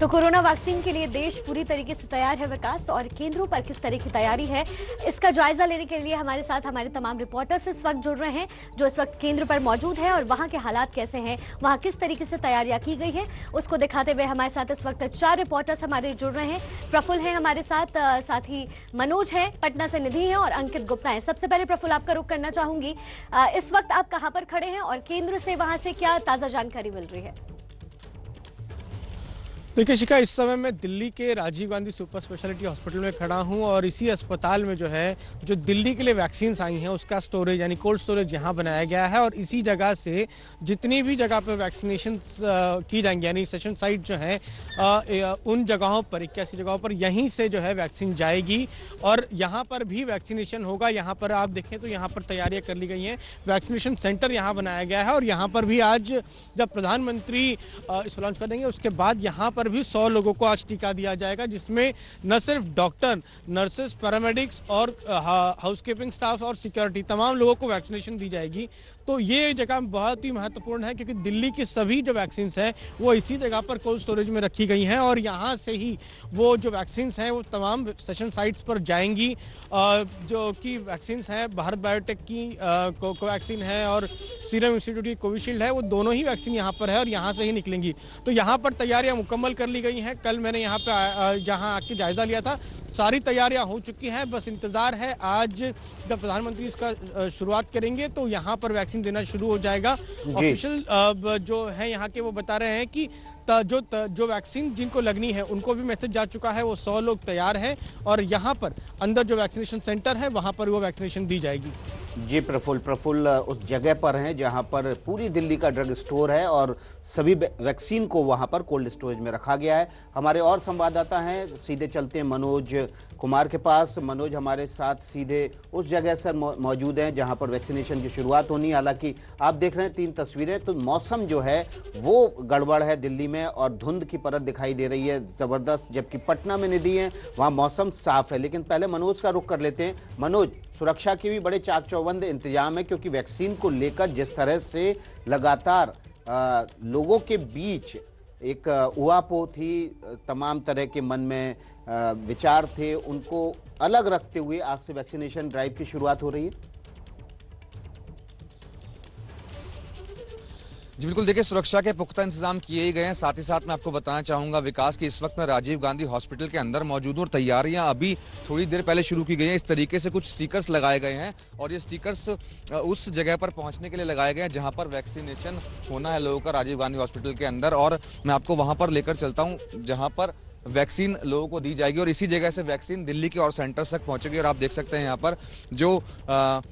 तो corona vaccine के लिए देश पूरी तरीके से तैयार है विकास, और केंद्रों पर किस तरह की तैयारी है इसका जायजा लेने के लिए हमारे साथ हमारे तमाम रिपोर्टर्स इस वक्त जुड़ रहे हैं जो इस वक्त केंद्र पर मौजूद है, और वहां के हालात कैसे हैं, वहां किस तरीके से तैयारियां की गई है उसको दिखाते हुए हमारे साथ इस वक्त 4 रिपोर्टर्स हमारे जुड़ रहे हैं। प्रफुल्ल हैं हमारे साथ, साथ ही मनोज है, पटना से निधि है और अंकित गुप्ता है। सबसे पहले प्रफुल्ल आपका रुख करना चाहूंगी, इस वक्त आप कहां पर खड़े हैं और केंद्र से वहां से क्या ताजा जानकारी मिल रही है? देखिए शिखा, इस समय मैं दिल्ली के Rajiv Gandhi super speciality hospital में खड़ा हूं और इसी अस्पताल में जो दिल्ली के लिए वैक्सीन आई हैं उसका स्टोरेज यानी कोल्ड स्टोरेज यहां बनाया गया है, और इसी जगह से जितनी भी जगह पर वैक्सीनेशन की जाएंगी यानी सेशन साइट जो है उन जगहों पर 81 जगहों पर यहीं से वैक्सीन जाएगी और यहां पर भी वैक्सीनेशन होगा। यहां पर आप देखें तो यहां पर तैयारियां कर ली गई हैं, वैक्सीनेशन सेंटर यहां बनाया गया है और यहां पर भी आज जब प्रधानमंत्री इसको लॉन्च कर देंगे उसके बाद यहां पर भी 100 लोगों को आज टीका दिया जाएगा, जिसमें न सिर्फ डॉक्टर, नर्सेस, पैरामेडिक्स और हाउसकीपिंग स्टाफ और सिक्योरिटी तमाम लोगों को वैक्सीनेशन दी जाएगी। तो ये जगह बहुत ही महत्वपूर्ण है क्योंकि दिल्ली की सभी जो वैक्सीन हैं वो इसी जगह पर कोल्ड स्टोरेज में रखी गई हैं और यहाँ से ही वो जो वैक्सीन हैं वो तमाम सेशन साइट्स पर जाएंगी। जो कि वैक्सीन हैं भारत बायोटेक की कोवैक्सीन है और सीरम इंस्टीट्यूट की कोविशील्ड है, वो दोनों ही वैक्सीन यहाँ पर है और यहाँ से ही निकलेंगी। तो यहाँ पर तैयारियां मुकम्मल कर ली गई हैं। कल मैंने यहाँ पे यहाँ आके जायजा लिया था, सारी तैयारियां हो चुकी हैं, बस इंतजार है आज जब प्रधानमंत्री इसका शुरुआत करेंगे तो यहाँ पर वैक्सीन देना शुरू हो जाएगा। ऑफिशियल जो है यहाँ के वो बता रहे हैं कि जो वैक्सीन जिनको लगनी है उनको भी मैसेज जा चुका है, वो 100 लोग तैयार हैं और यहाँ पर अंदर जो वैक्सीनेशन सेंटर है वहाँ पर वो वैक्सीनेशन दी जाएगी। जी प्रफुल्ल उस जगह पर हैं जहां पर पूरी दिल्ली का ड्रग स्टोर है और सभी वैक्सीन को वहां पर कोल्ड स्टोरेज में रखा गया है। हमारे और संवाददाता हैं, सीधे चलते हैं मनोज कुमार के पास। मनोज हमारे साथ सीधे उस जगह से मौजूद हैं जहां पर वैक्सीनेशन की शुरुआत होनी है। हालांकि आप देख रहे हैं 3 तस्वीरें, तो मौसम जो है वो गड़बड़ है दिल्ली में और धुंध की परत दिखाई दे रही है जबरदस्त, जबकि पटना में निधि है वहां मौसम साफ है। लेकिन पहले मनोज का रुख कर लेते हैं। मनोज, सुरक्षा के भी बड़े चाक चौबंद इंतजाम है क्योंकि वैक्सीन को लेकर जिस तरह से लगातार लोगों के बीच एक उहापोह थी, तमाम तरह के मन में विचार थे, उनको अलग रखते हुए आज से वैक्सीनेशन ड्राइव की शुरुआत हो रही है। जी बिल्कुल, देखिए सुरक्षा के पुख्ता इंतजाम किए ही गए हैं। साथ ही साथ मैं आपको बताना चाहूंगा विकास की इस वक्त मैं राजीव गांधी हॉस्पिटल के अंदर मौजूद हूं और तैयारियां अभी थोड़ी देर पहले शुरू की गई हैं। इस तरीके से कुछ स्टिकर्स लगाए गए हैं और ये स्टिकर्स उस जगह पर पहुंचने के लिए लगाए गए हैं जहां पर वैक्सीनेशन होना है लोगों का राजीव गांधी हॉस्पिटल के अंदर, और मैं आपको वहां पर लेकर चलता हूँ जहां पर वैक्सीन लोगों को दी जाएगी और इसी जगह से वैक्सीन दिल्ली के और सेंटर्स तक पहुंचेगी। और आप देख सकते हैं यहाँ पर जो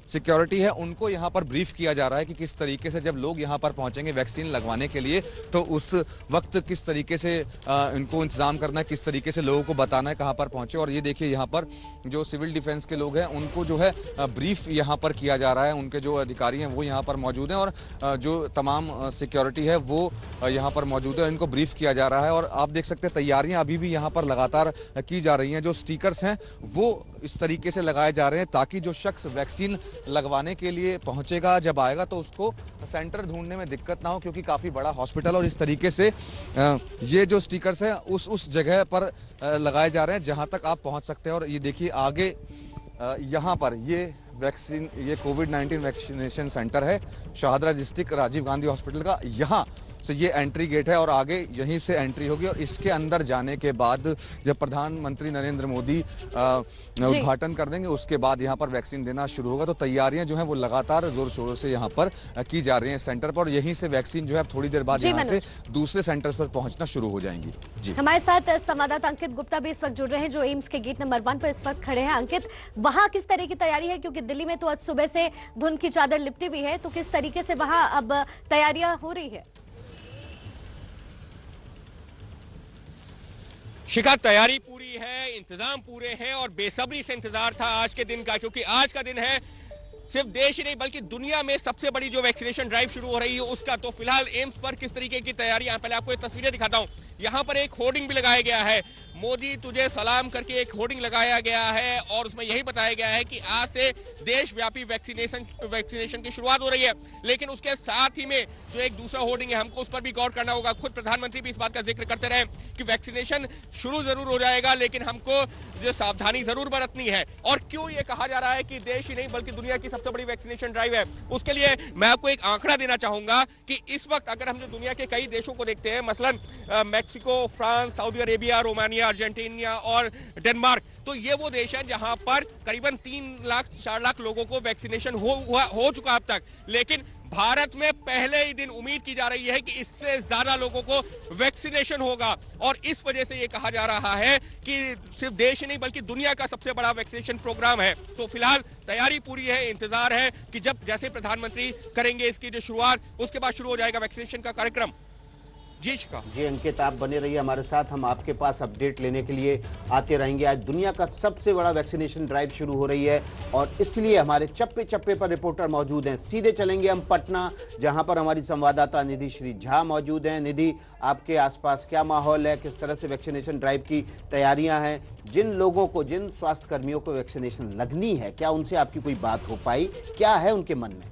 सिक्योरिटी है उनको यहाँ पर ब्रीफ किया जा रहा है कि किस तरीके से जब लोग यहाँ पर पहुंचेंगे वैक्सीन लगवाने के लिए तो उस वक्त किस तरीके से इनको इंतजाम करना है, किस तरीके से लोगों को बताना है कहाँ पर पहुंचे। और ये देखिए यहाँ पर जो सिविल डिफेंस के लोग हैं उनको जो है ब्रीफ यहाँ पर किया जा रहा है, उनके जो अधिकारी हैं वो यहाँ पर मौजूद हैं और जो तमाम सिक्योरिटी है वो यहाँ पर मौजूद है, इनको ब्रीफ किया जा रहा है। और आप देख सकते हैं तैयारियां अभी भी यहाँ पर लगातार की जा रही हैं। जो स्टिकर्स हैं वो इस तरीके से लगाए जा रहे हैं ताकि जो शख्स वैक्सीन लगवाने के लिए पहुंचेगा जब आएगा तो उसको सेंटर ढूंढने में दिक्कत ना हो, क्योंकि काफी बड़ा हॉस्पिटल और इस तरीके से ये जो स्टिकर्स हैं उस जगह पर लगाए जा रहे हैं जहां तक आप पहुंच सकते हैं। और ये देखिए आगे यहाँ पर ये कोविड-19 वैक्सीनेशन सेंटर है शाहदरा डिस्ट्रिक्ट राजीव गांधी हॉस्पिटल का। यहाँ से ये एंट्री गेट है और आगे यहीं से एंट्री होगी और इसके अंदर जाने के बाद जब प्रधानमंत्री नरेंद्र मोदी उद्घाटन कर देंगे उसके बाद यहाँ पर वैक्सीन देना शुरू होगा। तो तैयारियां जो हैं वो लगातार जोर शोरों से यहाँ पर की जा रही हैं सेंटर पर, और यहीं से वैक्सीन जो है थोड़ी देर बाद यहाँ से दूसरे सेंटर्स पर पहुंचना शुरू हो जाएंगी। जी हमारे साथ संवाददाता अंकित गुप्ता भी इस वक्त जुड़ रहे हैं जो एम्स के गेट नंबर 1 पर इस वक्त खड़े हैं। अंकित, वहाँ किस तरह की तैयारी है, क्योंकि दिल्ली में तो आज सुबह से धुंध की चादर लिपटी हुई है, तो किस तरीके से वहाँ अब तैयारियां हो रही है? शिखा, तैयारी पूरी है, इंतजाम पूरे हैं और बेसब्री से इंतजार था आज के दिन का, क्योंकि आज का दिन है सिर्फ देश ही नहीं बल्कि दुनिया में सबसे बड़ी जो वैक्सीनेशन ड्राइव शुरू हो रही है उसका। तो फिलहाल एम्स पर किस तरीके की तैयारी, पहले आपको ये तस्वीरें दिखाता हूं। यहाँ पर एक होर्डिंग भी लगाया गया है, मोदी तुझे सलाम करके एक होर्डिंग लगाया गया है और उसमें यही बताया गया है कि आज से देशव्यापी वैक्सीनेशन की शुरुआत हो रही है। लेकिन उसके साथ ही में जो एक दूसरा होर्डिंग है, हमको उस पर भी गौर करना होगा। खुद प्रधानमंत्री भी इस बात का जिक्र करते रहे कि वैक्सीनेशन शुरू जरूर हो जाएगा, लेकिन हमको जो सावधानी जरूर बरतनी है। और क्यों ये कहा जा रहा है कि देश ही नहीं बल्कि दुनिया की सबसे बड़ी वैक्सीनेशन ड्राइव है, उसके लिए मैं आपको एक आंकड़ा देना चाहूंगा कि इस वक्त अगर हम जो दुनिया के कई देशों को देखते हैं, मसलन Mexico, France, Saudi Arabia, Romania, Argentina और डेनमार्क, तो ये वो देश है जहां पर करीबन 3 लाख 4 लाख लोगों को वैक्सीनेशन हो चुका अब तक। लेकिन भारत में पहले ही दिन उम्मीद की जा रही है कि इससे ज्यादा लोगों को वैक्सीनेशन होगा और इस वजह से ये कहा जा रहा है कि सिर्फ देश ही नहीं बल्कि दुनिया का सबसे बड़ा वैक्सीनेशन प्रोग्राम है। तो फिलहाल तैयारी पूरी है, इंतजार है कि जब जैसे प्रधानमंत्री करेंगे इसकी जो शुरुआत, उसके बाद शुरू हो जाएगा वैक्सीनेशन का कार्यक्रम। जी अंकित, आप बने रहिए हमारे साथ, हम आपके पास अपडेट लेने के लिए आते रहेंगे। आज दुनिया का सबसे बड़ा वैक्सीनेशन ड्राइव शुरू हो रही है और इसलिए हमारे चप्पे चप्पे पर रिपोर्टर मौजूद हैं। सीधे चलेंगे हम पटना, जहां पर हमारी संवाददाता निधि श्री झा मौजूद हैं। निधि, आपके आसपास क्या माहौल है, किस तरह से वैक्सीनेशन ड्राइव की तैयारियां हैं? जिन लोगों को, जिन स्वास्थ्य कर्मियों को वैक्सीनेशन लगनी है, क्या उनसे आपकी कोई बात हो पाई? क्या है उनके मन में?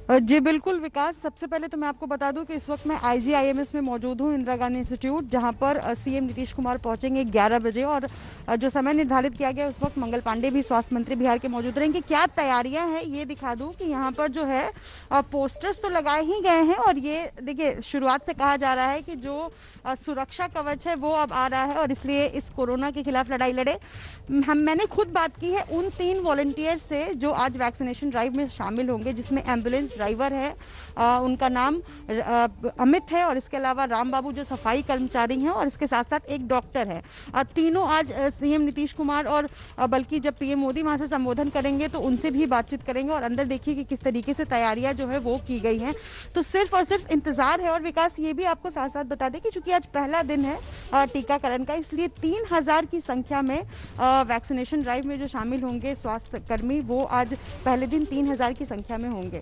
जी बिल्कुल विकास, सबसे पहले तो मैं आपको बता दूं कि इस वक्त मैं IGIMS में मौजूद हूं, इंदिरा गांधी इंस्टीट्यूट, जहां पर सीएम नीतीश कुमार पहुंचेंगे 11 बजे और जो समय निर्धारित किया गया उस वक्त मंगल पांडे भी, स्वास्थ्य मंत्री बिहार के, मौजूद रहेंगे। क्या तैयारियां हैं ये दिखा दूं कि यहाँ पर जो है पोस्टर्स तो लगाए ही गए हैं और ये देखिए शुरुआत से कहा जा रहा है कि जो सुरक्षा कवच है वो अब आ रहा है और इसलिए इस कोरोना के खिलाफ लड़ाई लड़े। मैंने खुद बात की है उन 3 वॉलंटियर से जो आज वैक्सीनेशन ड्राइव में शामिल होंगे, जिसमें एम्बुलेंस ड्राइवर है, उनका नाम अमित है, और इसके अलावा राम बाबू जो सफाई कर्मचारी हैं, और इसके साथ साथ एक डॉक्टर है। तीनों आज सीएम नीतीश कुमार और बल्कि जब पीएम मोदी वहां से संबोधन करेंगे तो उनसे भी बातचीत करेंगे और अंदर देखिए कि किस तरीके से तैयारियां जो है वो की गई हैं। तो सिर्फ और सिर्फ इंतजार है। और विकास, ये भी आपको साथ साथ बता दें कि चूंकि आज पहला दिन है टीकाकरण का, इसलिए 3000 की संख्या में वैक्सीनेशन ड्राइव में जो शामिल होंगे स्वास्थ्य कर्मी, वो आज पहले दिन 3000 की संख्या में होंगे।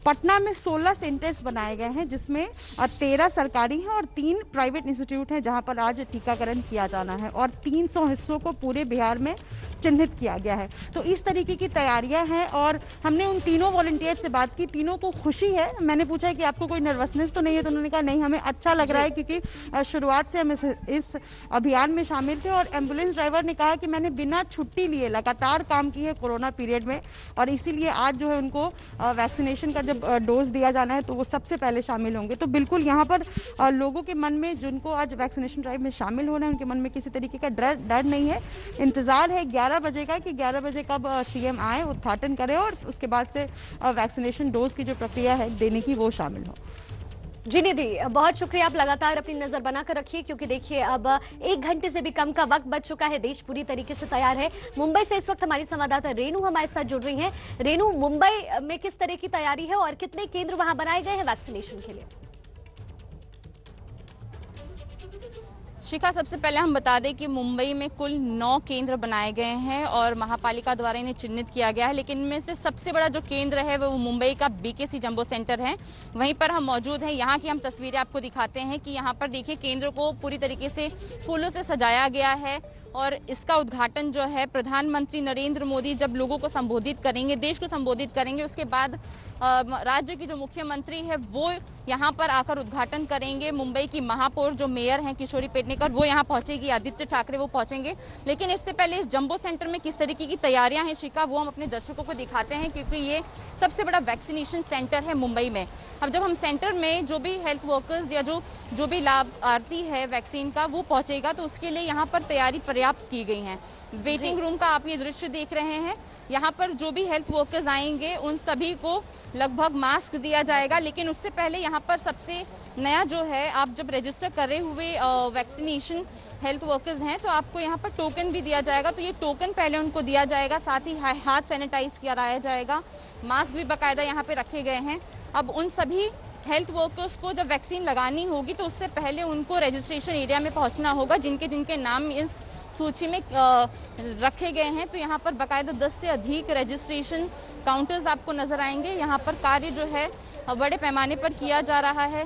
पटना में 16 सेंटर्स बनाए गए हैं, जिसमें 13 सरकारी हैं और 3 प्राइवेट इंस्टीट्यूट हैं जहां पर आज टीकाकरण किया जाना है, और 300 हिस्सों को पूरे बिहार में चिन्हित किया गया है। तो इस तरीके की तैयारियां हैं और हमने उन तीनों वॉलंटियर से बात की, तीनों को खुशी है। मैंने पूछा कि आपको कोई नर्वसनेस तो नहीं है, तो उन्होंने कहा नहीं, हमें अच्छा लग रहा है क्योंकि शुरुआत से हम इस अभियान में शामिल थे। और एम्बुलेंस ड्राइवर ने कहा कि मैंने बिना छुट्टी लिए लगातार काम की है कोरोना पीरियड में, और इसीलिए आज जो है उनको वैक्सीनेशन का जब डोज दिया जाना है तो वो सबसे पहले शामिल होंगे। तो बिल्कुल यहाँ पर लोगों के मन में, जिनको आज वैक्सीनेशन ड्राइव में शामिल होना है, उनके मन में किसी तरीके का डर नहीं है। इंतजार है 11 बजे का कि 11 बजे कब सीएम आए, उद्घाटन करें और उसके बाद से वैक्सीनेशन डोज की जो प्रक्रिया है देने की, वो शामिल हो। जी निधि, बहुत शुक्रिया। आप लगातार अपनी नजर बनाकर रखिए क्योंकि देखिए अब 1 घंटे से भी कम का वक्त बच चुका है। देश पूरी तरीके से तैयार है। मुंबई से इस वक्त हमारी संवाददाता रेनू हमारे साथ जुड़ रही हैं। रेनू, मुंबई में किस तरह की तैयारी है और कितने केंद्र वहां बनाए गए हैं वैक्सीनेशन के लिए? शिखा, सबसे पहले हम बता दें कि मुंबई में कुल 9 केंद्र बनाए गए हैं और महापालिका द्वारा इन्हें चिन्हित किया गया है, लेकिन इनमें से सबसे बड़ा जो केंद्र है वो मुंबई का BKC जंबो सेंटर है। वहीं पर हम मौजूद हैं। यहाँ की हम तस्वीरें आपको दिखाते हैं कि यहाँ पर देखिए केंद्र को पूरी तरीके से फूलों से सजाया गया है और इसका उद्घाटन जो है प्रधानमंत्री नरेंद्र मोदी जब लोगों को संबोधित करेंगे, देश को संबोधित करेंगे, उसके बाद राज्य की जो मुख्यमंत्री है वो यहाँ पर आकर उद्घाटन करेंगे। मुंबई की महापौर जो मेयर हैं किशोरी पेडनेकर, वो यहाँ पहुंचेगी, आदित्य ठाकरे वो पहुंचेंगे। लेकिन इससे पहले इस जंबो सेंटर में किस तरीके की तैयारियां हैं शिखा, वो हम अपने दर्शकों को दिखाते हैं क्योंकि ये सबसे बड़ा वैक्सीनेशन सेंटर है मुंबई में। अब जब हम सेंटर में जो भी हेल्थ वर्कर्स या जो भी लाभार्थी है वैक्सीन का वो पहुंचेगा, तो उसके लिए यहाँ पर तैयारी पर्याप्त की गई है। वेटिंग रूम का आप ये दृश्य देख रहे हैं। यहाँ पर जो भी हेल्थ वर्कर्स आएंगे उन सभी को लगभग मास्क दिया जाएगा, लेकिन उससे पहले यहाँ पर सबसे नया जो है, आप जब रजिस्टर करे हुए वैक्सीनेशन हेल्थ वर्कर्स हैं तो आपको यहाँ पर टोकन भी दिया जाएगा। तो ये टोकन पहले उनको दिया जाएगा, साथ ही हाथ सैनिटाइज कराया जाएगा, मास्क भी बाकायदा यहाँ पे रखे गए हैं। अब उन सभी हेल्थ वर्कर्स को जब वैक्सीन लगानी होगी तो उससे पहले उनको रजिस्ट्रेशन एरिया में पहुंचना होगा, जिनके नाम इस सूची में रखे गए हैं। तो यहाँ पर बाकायदा 10 से अधिक रजिस्ट्रेशन काउंटर्स आपको नजर आएंगे। यहाँ पर कार्य जो है बड़े पैमाने पर किया जा रहा है।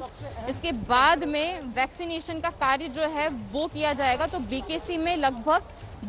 इसके बाद में वैक्सीनेशन का कार्य जो है वो किया जाएगा। तो बीकेसी में लगभग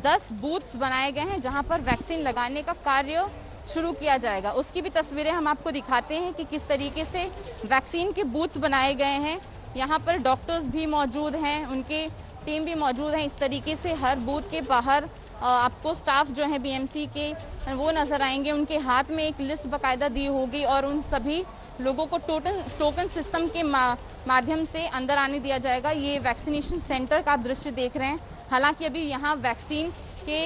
10 बूथ्स बनाए गए हैं जहां पर वैक्सीन लगाने का कार्य शुरू किया जाएगा। उसकी भी तस्वीरें हम आपको दिखाते हैं कि किस तरीके से वैक्सीन के बूथ्स बनाए गए हैं। यहाँ पर डॉक्टर्स भी मौजूद हैं, उनकी टीम भी मौजूद है। इस तरीके से हर बूथ के बाहर आपको स्टाफ जो है बीएमसी के वो नज़र आएंगे। उनके हाथ में एक लिस्ट बाकायदा दी होगी और उन सभी लोगों को टोकन सिस्टम के माध्यम से अंदर आने दिया जाएगा। ये वैक्सीनेशन सेंटर का आप दृश्य देख रहे हैं। हालांकि अभी यहाँ वैक्सीन के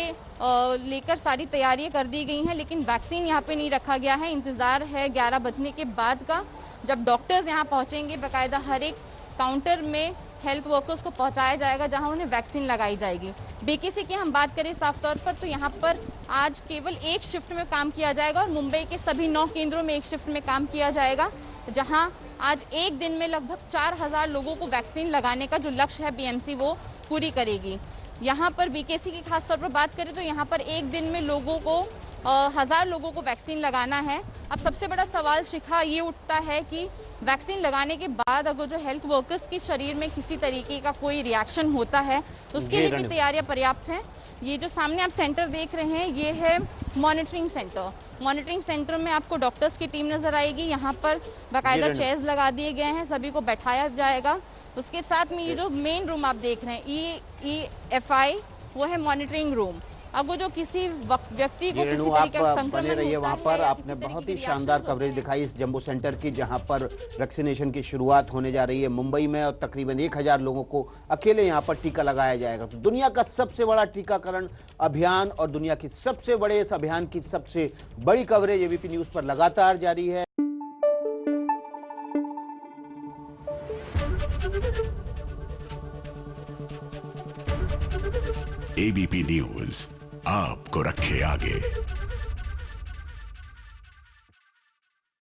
लेकर सारी तैयारियां कर दी गई हैं, लेकिन वैक्सीन यहाँ पे नहीं रखा गया है। इंतज़ार है 11 बजने के बाद का, जब डॉक्टर्स यहाँ पहुँचेंगे। बाकायदा हर एक काउंटर में हेल्थ वर्कर्स को पहुंचाया जाएगा जहां उन्हें वैक्सीन लगाई जाएगी। बीकेसी की हम बात करें साफ तौर पर तो यहाँ पर आज केवल एक शिफ्ट में काम किया जाएगा और मुंबई के सभी 9 केंद्रों में एक शिफ्ट में काम किया जाएगा, जहां आज एक दिन में लगभग 4000 लोगों को वैक्सीन लगाने का जो लक्ष्य है बीएमसी वो पूरी करेगी। यहाँ पर बीकेसी की खास तौर पर बात करें तो यहाँ पर एक दिन में लोगों को 1000 लोगों को वैक्सीन लगाना है। अब सबसे बड़ा सवाल शिखा ये उठता है कि वैक्सीन लगाने के बाद अगर जो हेल्थ वर्कर्स के शरीर में किसी तरीके का कोई रिएक्शन होता है तो उसके लिए भी तैयारियां पर्याप्त हैं। ये जो सामने आप सेंटर देख रहे हैं ये है मॉनिटरिंग सेंटर। मॉनिटरिंग सेंटर में आपको डॉक्टर्स की टीम नजर आएगी। यहाँ पर बाकायदा चेयर्स लगा दिए गए हैं, सभी को बैठाया जाएगा। उसके साथ में ये जो मेन रूम आप देख रहे हैं EFI वो है मॉनिटरिंग रूम। अगर जो किसी व्यक्ति को किसी तरीके का संक्रमण बने रहिए वहां पर। आपने बहुत बहुत ही शानदार कवरेज दिखाई इस जंबो सेंटर की, जहां पर वैक्सीनेशन की शुरुआत होने जा रही है मुंबई में और तकरीबन 1000 लोगों को अकेले यहां पर टीका लगाया जाएगा। तो दुनिया का सबसे बड़ा टीकाकरण अभियान और दुनिया की सबसे बड़े इस अभियान की सबसे बड़ी कवरेज एबीपी न्यूज पर लगातार जारी है। एबीपी न्यूज आपको रखे आगे।